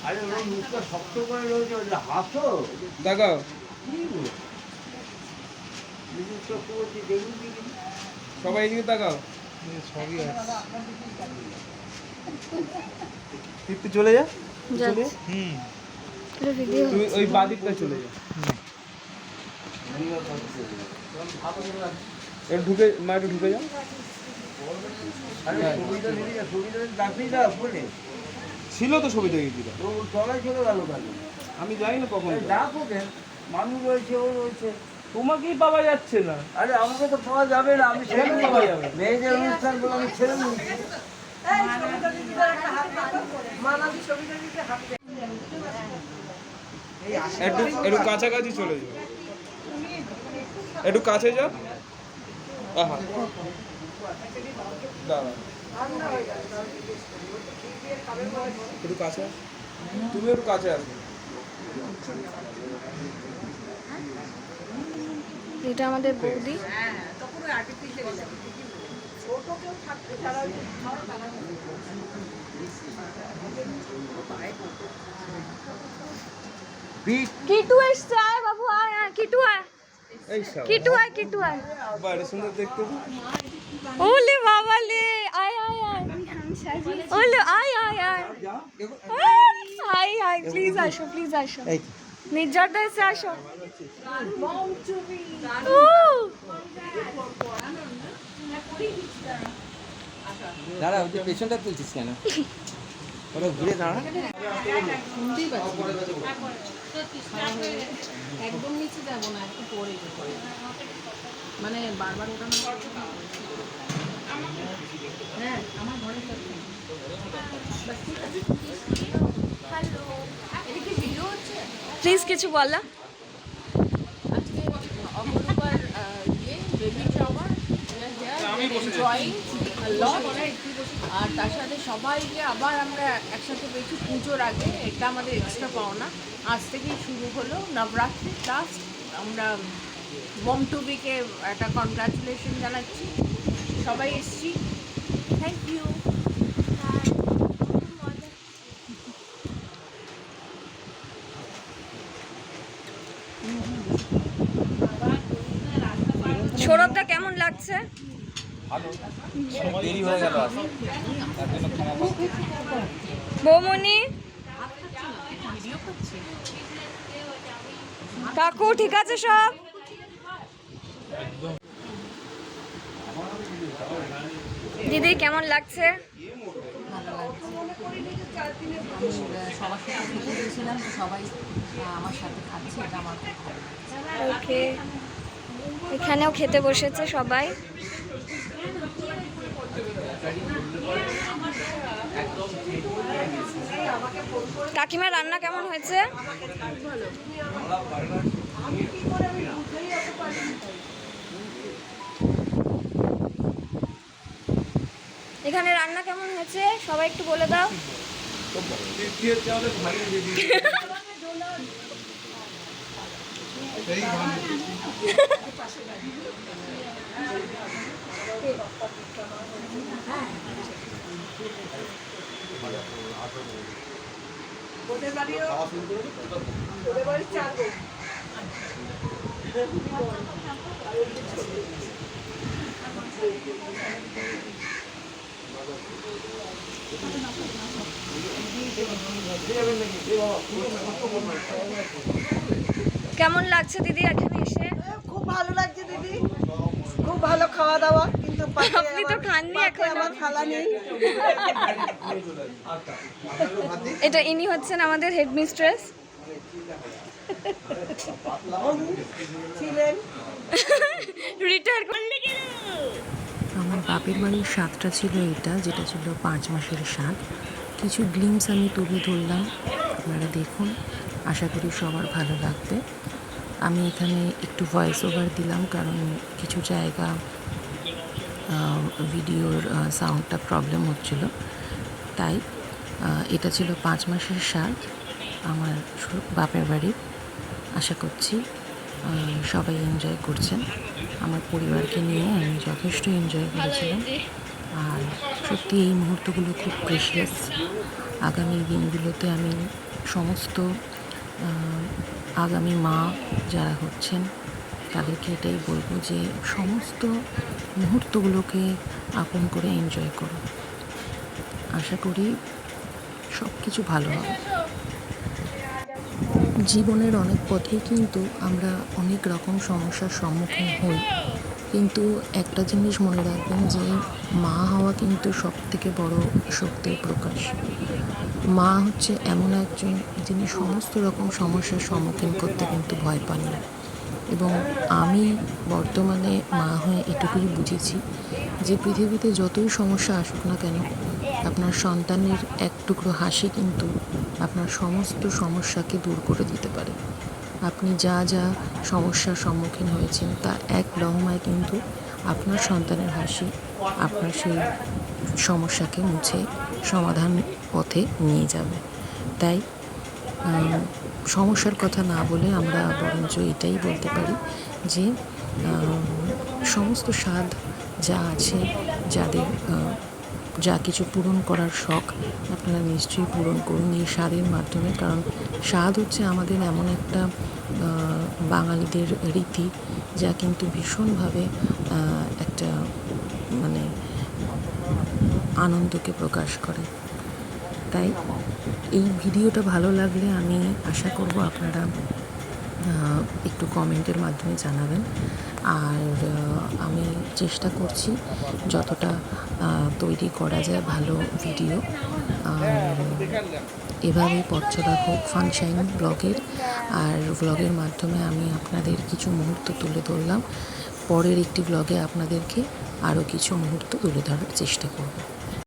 আরে ওই মুখটা শক্ত করে রয়েছে, ওই যে হাসো দেখাও সবাই এদিকে তাকাও। সবই আছে। তুই চলে যা, চলে তুই ওই বাদিকটা চলে যা। একটু ঢুকে মা, একটু ঢুকে যাও। ছিল তো ছবি দেখে দিল, সবাই চলে গেল কেন? আমি যাই না কখন। ডাকো কেন? মানুষ রয়েছে, ও রয়েছে। তোমাকেই পাওয়া যাচ্ছে না। আরে আমাকে তো পাওয়া যাবে না, আমি ছেড়ে পাওয়া যাবে মেয়েদের অনুষ্ঠান বলে আমি ছেড়ে নিচ্ছি। একটু একটু কাছাকাছি চলে যাও, একটু কাছে যাও। আহা দাঁড়া, একটু কাছে আস। তুমি একটু কাছে আসো। এটা আমাদের বৌদি। কিটু এসছে, আয় বাবু আয়, আয় কিটু আয়, এই সব কিটু আয়, কিটু আয়। বাইরে সুন্দর দেখতে তো। ওলে বাবা লে, আয় আয় আয়, ওলে আয় আয় আয়, আয় আয়, প্লিজ আসো, প্লিজ আসো, নির্জরদা এসে আসো। ও, দাঁড়া, ওই যে পেছনটা তুলছিস কেন? ওরা ঘুরে দাঁড়া। একদম নিচে যাবো না, একটু পরে মানে বারবার ওঠানো। হ্যাঁ আমার ঘরে প্লিজ কিছু বলা। আজকে অপরূপার বেবি শাওয়ার, এনজয়িং লট। আর তার সাথে সবাইকে আবার আমরা একসাথে পেয়েছি পুজোর আগে, এটা আমাদের এক্সট্রা পাওনা। আজ থেকেই শুরু হলো নবরাত্রি লাস্ট। আমরা মমটুবিকে একটা কনগ্রাচুলেশন জানাচ্ছি, সবাই এসছি, থ্যাংক ইউ। সৌরভদা কেমন লাগছে? দেরি হয়ে গেল। বৌমনি, কাকু ঠিক আছে সব? দিদি কেমন লাগছে? সবার সাথে খেতে দিয়েছিলাম, তো সবাই আমার সাথে খাচ্ছে, এটা আমার খুব ভালো লাগছে। ওকে, এখানেও খেতে বসেছে সবাই। কাকিমা রান্না কেমন হয়েছে? এখানে রান্না কেমন হয়েছে সবাই একটু বলে দাও। কেমন লাগছে দিদি এখানে এসে? খুব ভালো লাগছে দিদি, খুব ভালো খাওয়া দাওয়া, কিন্তু আপনি তো খাননি এখন। আমার খালা নেই। এটা ইনি হচ্ছেন আমাদের হেড মিস্ট্রেস। ছিলেন রিটায়ার করলে কি? আমার বাপের বাড়ির স্বাদটা ছিল এটা, যেটা ছিল 5 মাসের স্বাদ। কিছু গ্লিমস আমি তুলে ধরলাম, আপনারা দেখুন, আশা করি সবার ভালো লাগবে। আমি এখানে একটু ভয়েস ওভার দিলাম, কারণ কিছু জায়গা ভিডিওর সাউন্ডটা প্রবলেম হচ্ছিল, তাই এটা ছিল 5 মাসের স্বাদ আমার বাপের বাড়ির। আশা করছি সবাই এনজয় করছেন। আমার পরিবারকে নিয়ে আমি যথেষ্ট এনজয় করেছিলাম, আর সত্যি এই মুহূর্তগুলো খুব প্রেশিয়াস। আগামী দিনগুলোতে আমি সমস্ত আগামী মা যারা হচ্ছেন তাদেরকে এটাই বলবো যে সমস্ত মুহূর্তগুলোকে আপন করে এনজয় করো। আশা করি সব কিছু ভালো হবে। জীবনের অনেক পথেই কিন্তু আমরা অনেক রকম সমস্যার সম্মুখীন হই, কিন্তু একটা জিনিস মনে রাখবেন যে মা হওয়া কিন্তু সব থেকে বড় শক্তির প্রকাশ। মা হচ্ছে এমন একজন যিনি সমস্ত রকম সমস্যার সম্মুখীন করতে কিন্তু ভয় পান না। এবং আমি বর্তমানে মা হয়ে এটুকুই বুঝেছি যে পৃথিবীতে যতই সমস্যা আসুক না কেন, আপনার সন্তানের এক টুকরো হাসি কিন্তু আপনার সমস্ত সমস্যাকে দূর করে দিতে পারে। আপনি যা যা সমস্যার সম্মুখীন হয়েছেন তা এক লহমায় কিন্তু আপনার সন্তানের হাসি আপনার সেই সমস্যাকে মুছে সমাধান পথে নিয়ে যাবে। তাই সমস্যার কথা না বলে আমরা বরঞ্চ এটাই বলতে পারি যে সমস্ত স্বাদ যা আছে, যাদের যা কিছু পূরণ করার শখ আপনারা নিশ্চয়ই পূরণ করুন এই স্বাদের মাধ্যমে। কারণ স্বাদ হচ্ছে আমাদের এমন একটা বাঙালিদের রীতি যা কিন্তু ভীষণভাবে একটা মানে আনন্দকে প্রকাশ করে। তাই এই ভিডিওটা ভালো লাগলে আমি আশা করব আপনারা একটু কমেন্টের মাধ্যমে জানাবেন। আর আমি চেষ্টা করছি যতটা তৈরি করা যায় ভালো ভিডিও। আর এভাবেই পথ চলা হোক ফানশাইন ব্লগের। আর ব্লগের মাধ্যমে আমি আপনাদের কিছু মুহূর্ত তুলে ধরলাম। পরের একটি ব্লগে আপনাদেরকে আরও কিছু মুহূর্ত তুলে ধরার চেষ্টা করব।